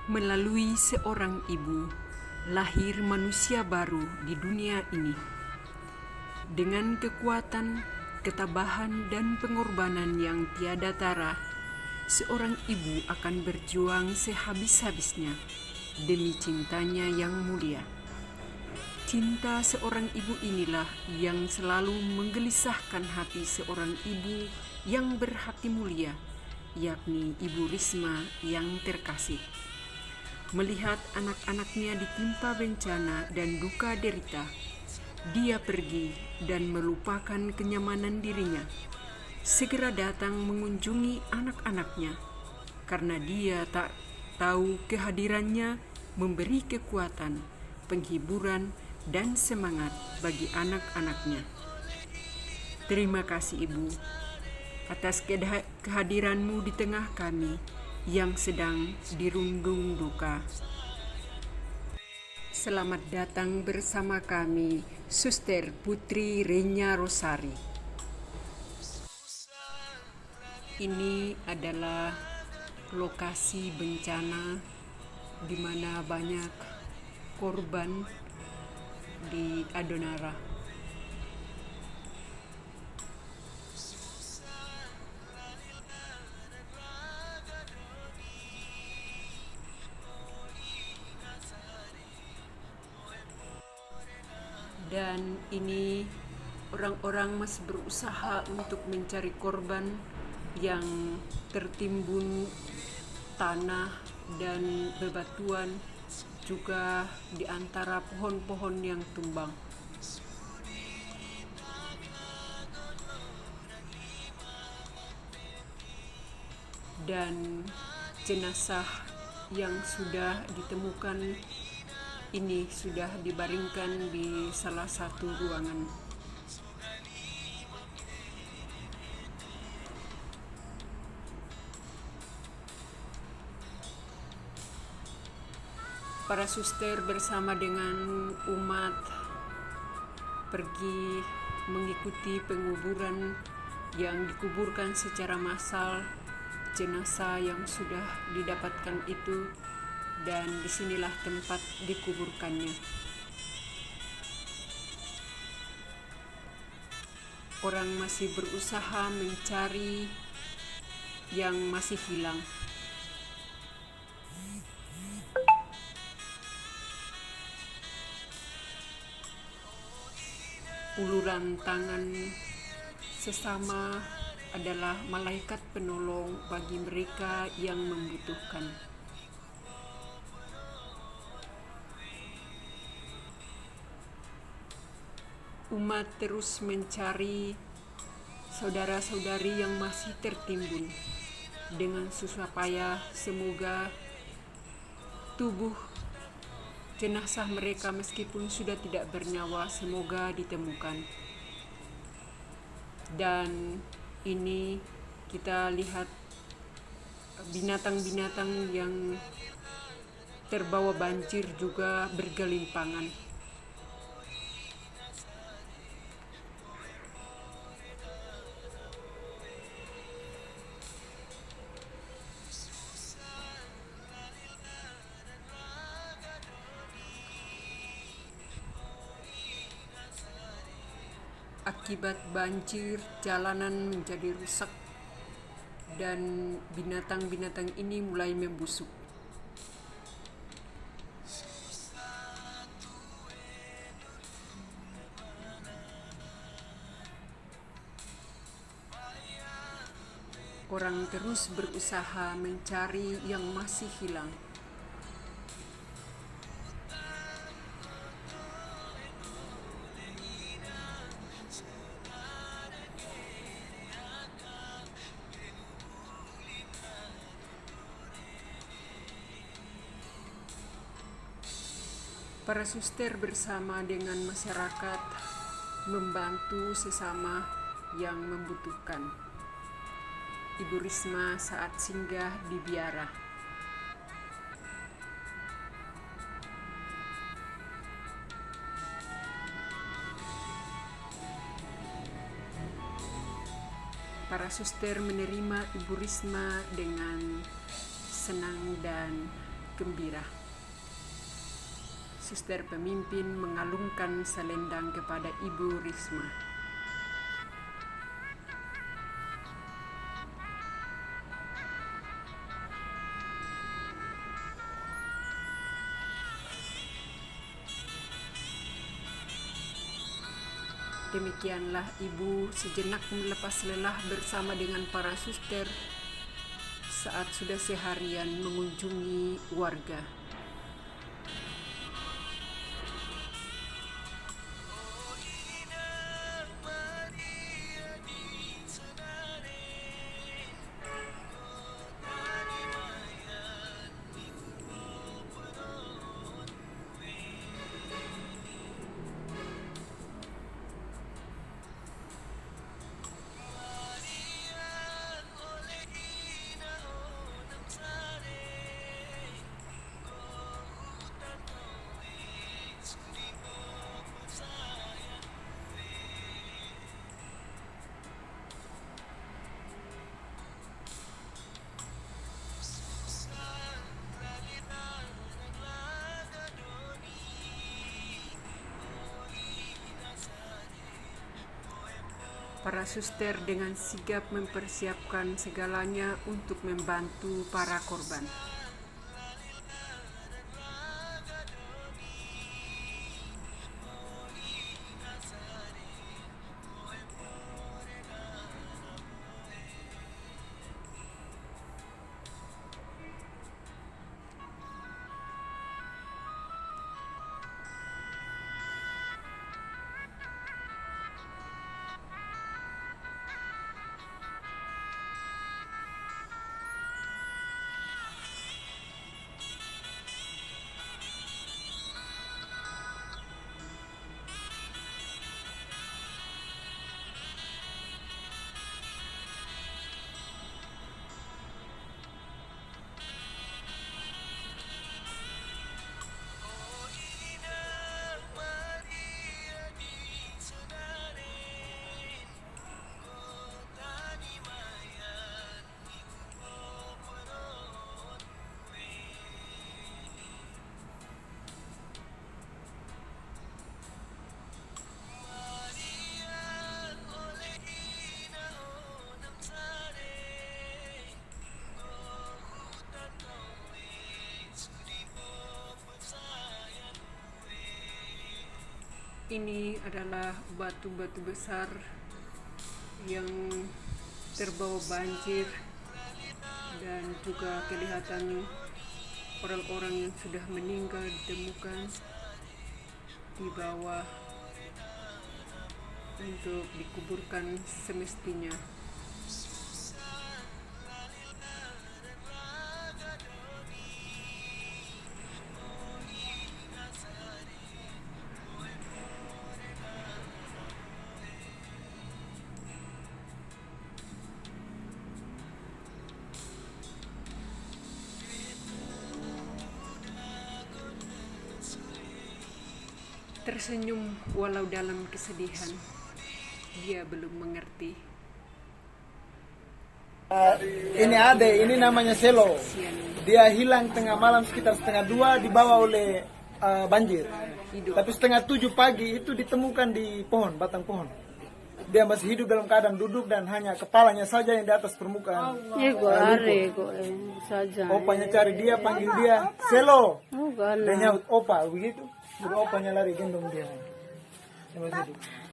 Melalui seorang ibu, lahir manusia baru di dunia ini. Dengan kekuatan, ketabahan, dan pengorbanan yang tiada tara, seorang ibu akan berjuang sehabis-habisnya demi cintanya yang mulia. Cinta seorang ibu inilah yang selalu menggelisahkan hati seorang ibu yang berhati mulia, yakni Ibu Risma yang terkasih. Melihat anak-anaknya ditimpa bencana dan duka derita, dia pergi dan melupakan kenyamanan dirinya. Segera datang mengunjungi anak-anaknya, karena dia tak tahu kehadirannya memberi kekuatan, penghiburan, dan semangat bagi anak-anaknya. Terima kasih Ibu, atas kehadiranmu di tengah kami yang sedang dirundung duka. Selamat datang bersama kami, Suster Putri Renya Rosari. Ini adalah lokasi bencana di mana banyak korban di Adonara. Dan ini orang-orang masih berusaha untuk mencari korban yang tertimbun tanah dan bebatuan, juga di antara pohon-pohon yang tumbang. Dan jenazah yang sudah ditemukan ini sudah dibaringkan di salah satu ruangan. Para suster bersama dengan umat pergi mengikuti penguburan yang dikuburkan secara massal jenazah yang sudah didapatkan itu, dan disinilah tempat dikuburkannya. Orang masih berusaha mencari yang masih hilang. Uluran tangan sesama adalah malaikat penolong bagi mereka yang membutuhkan. Umat terus mencari saudara-saudari yang masih tertimbun. Dengan susah payah, semoga tubuh jenazah mereka meskipun sudah tidak bernyawa, semoga ditemukan. Dan ini kita lihat binatang-binatang yang terbawa banjir juga bergelimpangan. Akibat banjir, jalanan menjadi rusak dan binatang-binatang ini mulai membusuk. Orang terus berusaha mencari yang masih hilang. Para suster bersama dengan masyarakat membantu sesama yang membutuhkan. Ibu Risma saat singgah di biara. Para suster menerima Ibu Risma dengan senang dan gembira. Suster pemimpin mengalungkan selendang kepada Ibu Risma. Demikianlah ibu sejenak melepas lelah bersama dengan para suster saat sudah seharian mengunjungi warga. Para suster dengan sigap mempersiapkan segalanya untuk membantu para korban. Ini adalah batu-batu besar yang terbawa banjir dan juga kelihatan orang-orang yang sudah meninggal ditemukan di bawah untuk dikuburkan semestinya. Tersenyum walau dalam kesedihan. Dia belum mengerti. Ini ade, ini namanya Selo. Dia hilang tengah malam sekitar 1:30 dibawa oleh banjir. Tapi 6:30 pagi itu ditemukan di pohon, batang pohon. Dia masih hidup dalam keadaan duduk dan hanya kepalanya saja yang di atas permukaan. Opanya cari dia, panggil dia, Selo. Dia nyaut, opa, begitu. Jadi opanya lari gendong dia.